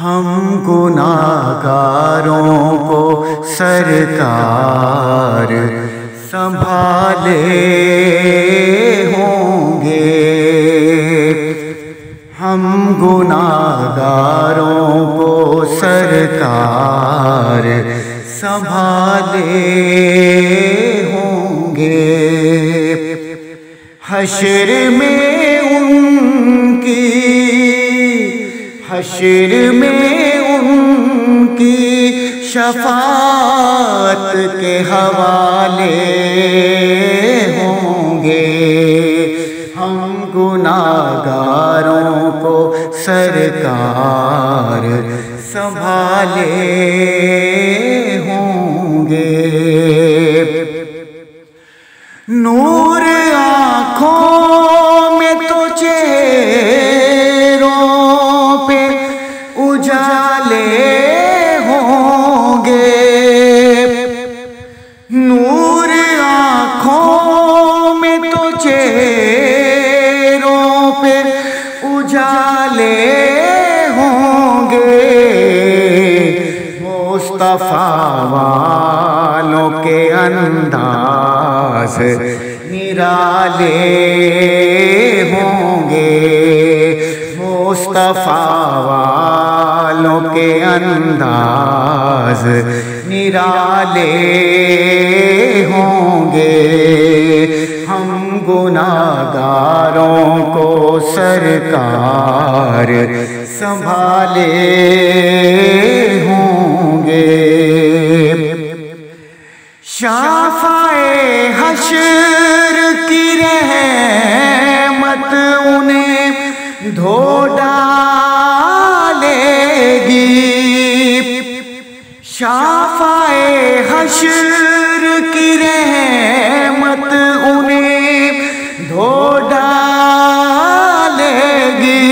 ہم گناہگاروں کو سرکار سنبھالے ہوں گے، ہم گناہگاروں کو سرکار سنبھالے ہوں گے۔ حشر میں ان کی شفاعت کے حوالے ہوں گے، ہم گناہگاروں کو سرکار سنبھالے ہوں گے۔ نور آنکھوں میں تو چہروں پہ اجالے ہوں گے، نور آنکھوں میں تو چہروں پہ اجالے ہوں گے، مصطفیٰ والوں کے انداز نرالے ہوں گے، مصطفیٰ والوں کے انداز نرالے ہوں گے، ہم گناہگاروں کو سرکار سنبھالے ہوں گے۔ شافعِ حشر کی رحمت انہیں دھو ڈالے گی، شافعِ حشر کی رحمت انہیں دھو ڈالے گی،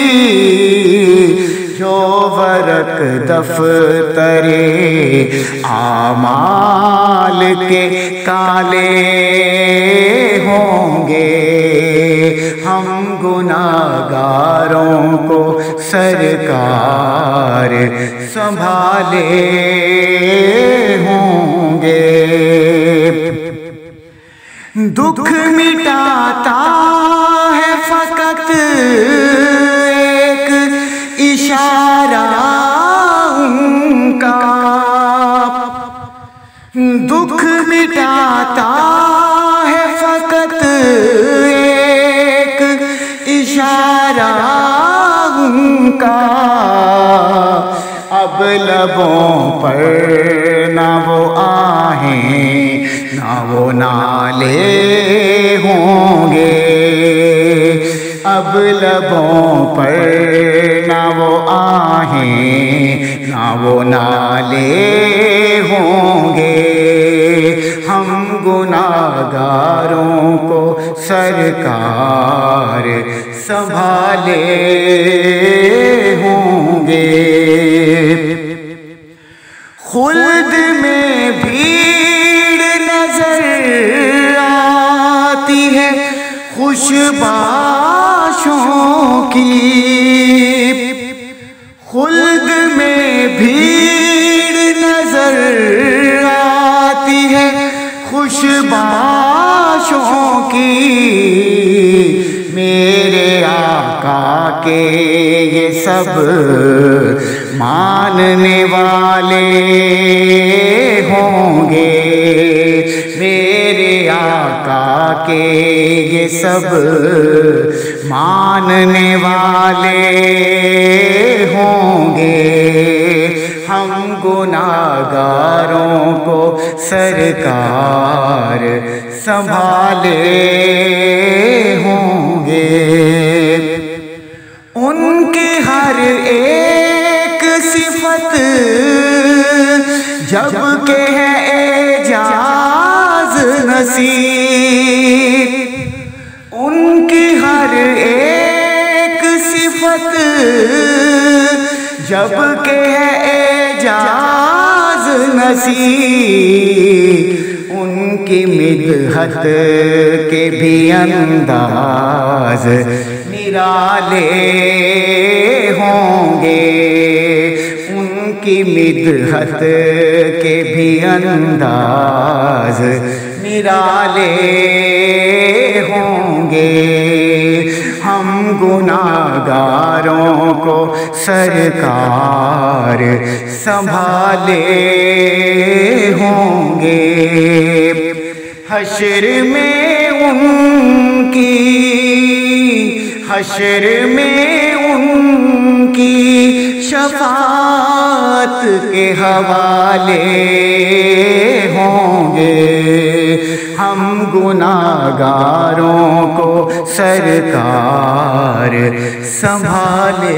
جو ورق دفتر اعمال کے کالے ہوں گے، ہم گناہگاروں کو سرکار سنبھالے ہوں گے۔ دکھ مٹاتا ہے فقط ایک اشارہ ان کا، دکھ مٹاتا ہے فقط ایک اشارہ ان کا، اب لبوں پر نہ وہ آہیں نہ وہ نالے ہوں گے، اب لبوں پر نہ وہ آہیں نہ وہ نالے ہوں گے، ہم گناہگاروں کو سرکار سنبھالے ہوں گے۔ خلد میں بھیڑ نظر آتی ہے خوشباشوں کی، خلد میں بھیڑ نظر آتی ہے خوشباشوں کی، میرے آقا کے یہ سب ماننے والے ہوں گے، میرے آقا کے یہ سب ماننے والے ہوں گے، ہم گناہگاروں کو سرکار سنبھالے ہوں گے۔ ان کی ہر ایک صفت جب کہ ہے اعجاز نصیب، ان کی ہر ایک صفت جب کہ ہے اعجاز نصیب، ان کی مدحت کے بھی انداز نرالے ہوں گے، کی مدحت کے بھی انداز نرالے ہوں گے، ہم گناہگاروں کو سرکار سنبھالے ہوں گے۔ حشر میں ان کی شفاعت کے حوالے ہوں گے، ہم گناہگاروں کو سرکار سنبھالے